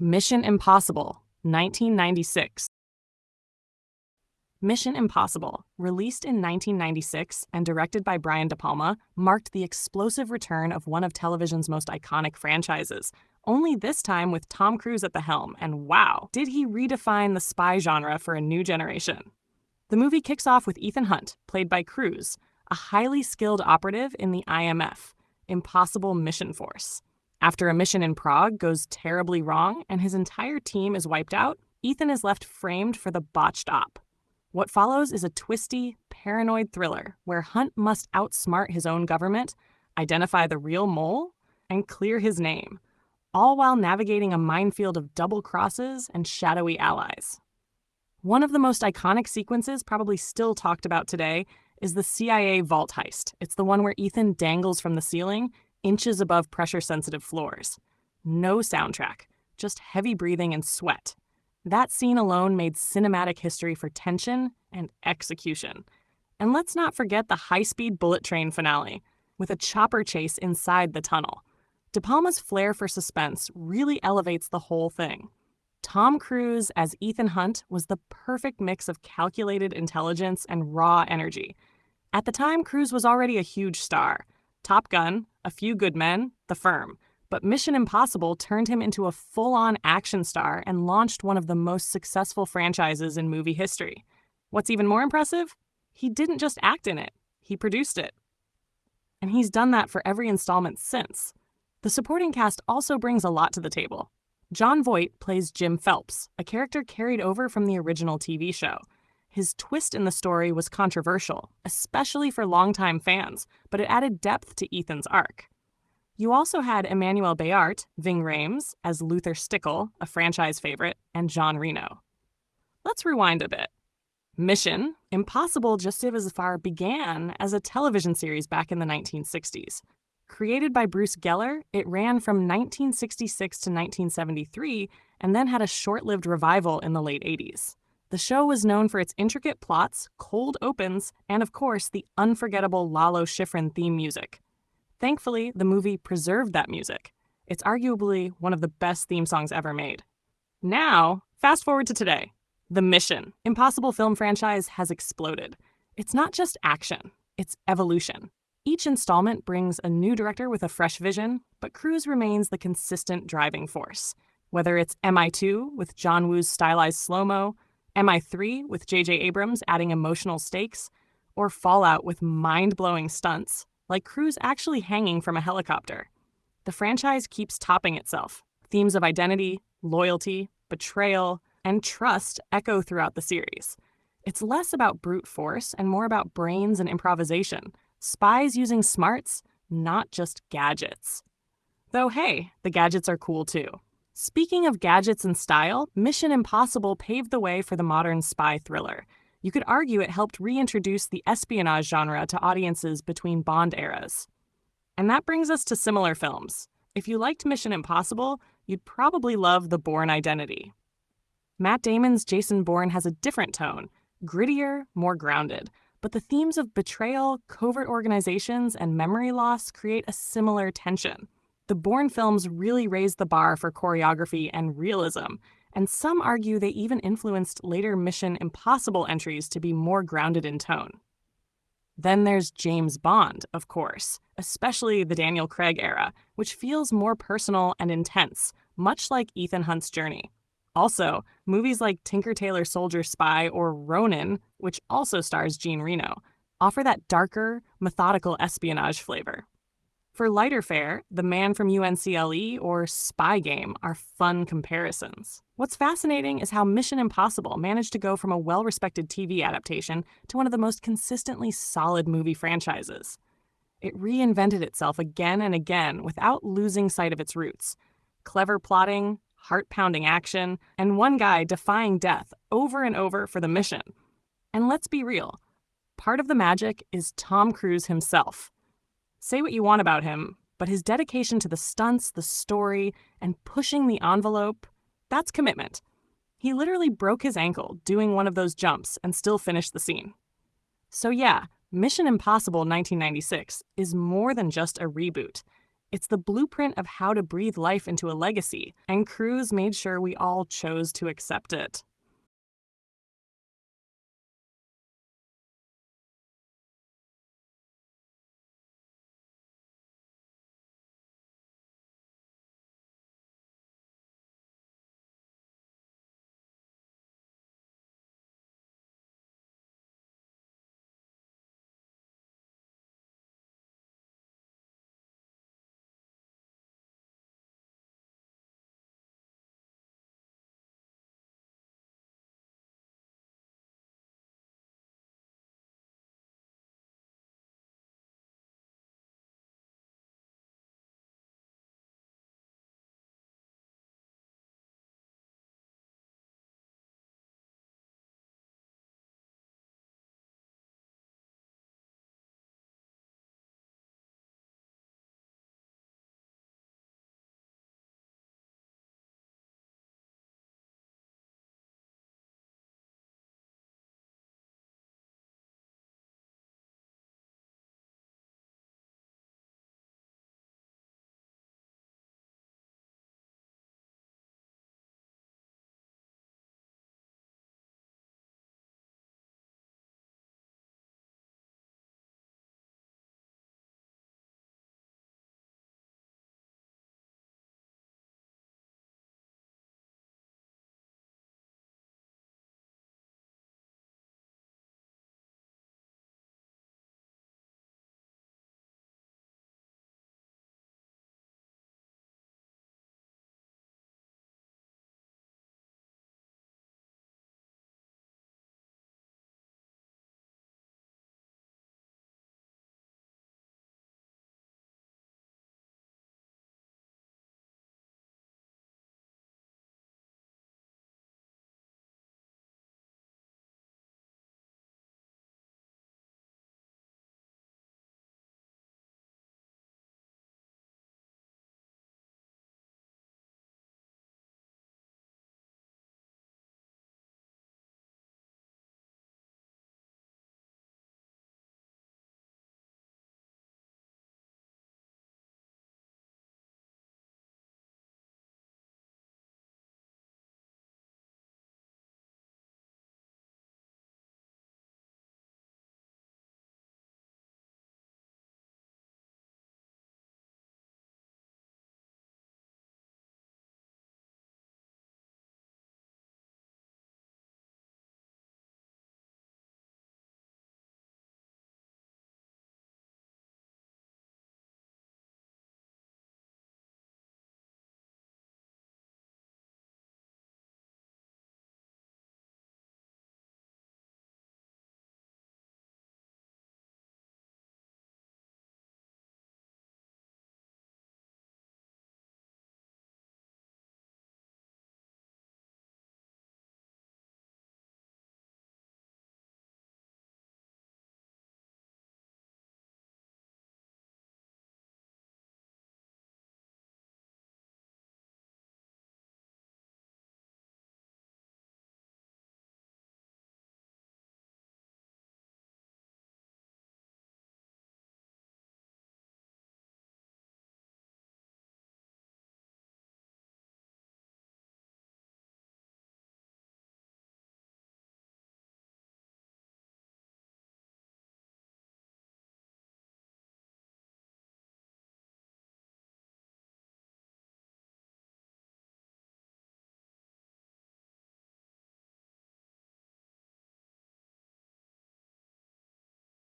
Mission Impossible, 1996. Mission Impossible, released in 1996 and directed by Brian De Palma, marked the explosive return of one of television's most iconic franchises, only this time with Tom Cruise at the helm, and wow, did he redefine the spy genre for a new generation. The movie kicks off with Ethan Hunt, played by Cruise, a highly skilled operative in the IMF, Impossible Mission Force. After a mission in Prague goes terribly wrong and his entire team is wiped out, Ethan is left framed for the botched op. What follows is a twisty, paranoid thriller where Hunt must outsmart his own government, identify the real mole, and clear his name, all while navigating a minefield of double crosses and shadowy allies. One of the most iconic sequences, probably still talked about today, is the CIA vault heist. It's the one where Ethan dangles from the ceiling, inches above pressure-sensitive floors. No soundtrack, just heavy breathing and sweat. That scene alone made cinematic history for tension and execution. And let's not forget the high-speed bullet train finale, with a chopper chase inside the tunnel. De Palma's flair for suspense really elevates the whole thing. Tom Cruise as Ethan Hunt was the perfect mix of calculated intelligence and raw energy. At the time, Cruise was already a huge star. Top Gun, A Few Good Men, The Firm. But Mission Impossible turned him into a full-on action star and launched one of the most successful franchises in movie history. What's even more impressive? He didn't just act in it, he produced it. And he's done that for every installment since. The supporting cast also brings a lot to the table. Jon Voight plays Jim Phelps, a character carried over from the original TV show. His twist in the story was controversial, especially for longtime fans, but it added depth to Ethan's arc. You also had Emmanuel Béart, Ving Rhames, as Luther Stickle, a franchise favorite, and Jean Reno. Let's rewind a bit. Mission Impossible just as far began as a television series back in the 1960s. Created by Bruce Geller, it ran from 1966 to 1973 and then had a short-lived revival in the late 80s. The show was known for its intricate plots, cold opens, and of course, the unforgettable Lalo Schifrin theme music. Thankfully, the movie preserved that music. It's arguably one of the best theme songs ever made. Now, fast forward to today. The Mission Impossible film franchise has exploded. It's not just action, it's evolution. Each installment brings a new director with a fresh vision, but Cruise remains the consistent driving force. Whether it's MI2 with John Woo's stylized slow-mo, MI3 with J.J. Abrams adding emotional stakes, or Fallout with mind-blowing stunts, like Cruise actually hanging from a helicopter. The franchise keeps topping itself. Themes of identity, loyalty, betrayal, and trust echo throughout the series. It's less about brute force and more about brains and improvisation. Spies using smarts, not just gadgets. Though hey, the gadgets are cool too. Speaking of gadgets and style, Mission Impossible paved the way for the modern spy thriller. You could argue it helped reintroduce the espionage genre to audiences between Bond eras. And that brings us to similar films. If you liked Mission Impossible, you'd probably love The Bourne Identity. Matt Damon's Jason Bourne has a different tone, grittier, more grounded, but the themes of betrayal, covert organizations, and memory loss create a similar tension. The Bourne films really raised the bar for choreography and realism, and some argue they even influenced later Mission Impossible entries to be more grounded in tone. Then there's James Bond, of course, especially the Daniel Craig era, which feels more personal and intense, much like Ethan Hunt's journey. Also, movies like Tinker Tailor Soldier Spy or Ronin, which also stars Jean Reno, offer that darker, methodical espionage flavor. For lighter fare, The Man from UNCLE or Spy Game are fun comparisons. What's fascinating is how Mission Impossible managed to go from a well-respected TV adaptation to one of the most consistently solid movie franchises. It reinvented itself again and again without losing sight of its roots. Clever plotting, heart-pounding action, and one guy defying death over and over for the mission. And let's be real, part of the magic is Tom Cruise himself. Say what you want about him, but his dedication to the stunts, the story, and pushing the envelope, that's commitment. He literally broke his ankle doing one of those jumps and still finished the scene. So yeah, Mission Impossible 1996 is more than just a reboot. It's the blueprint of how to breathe life into a legacy, and Cruise made sure we all chose to accept it.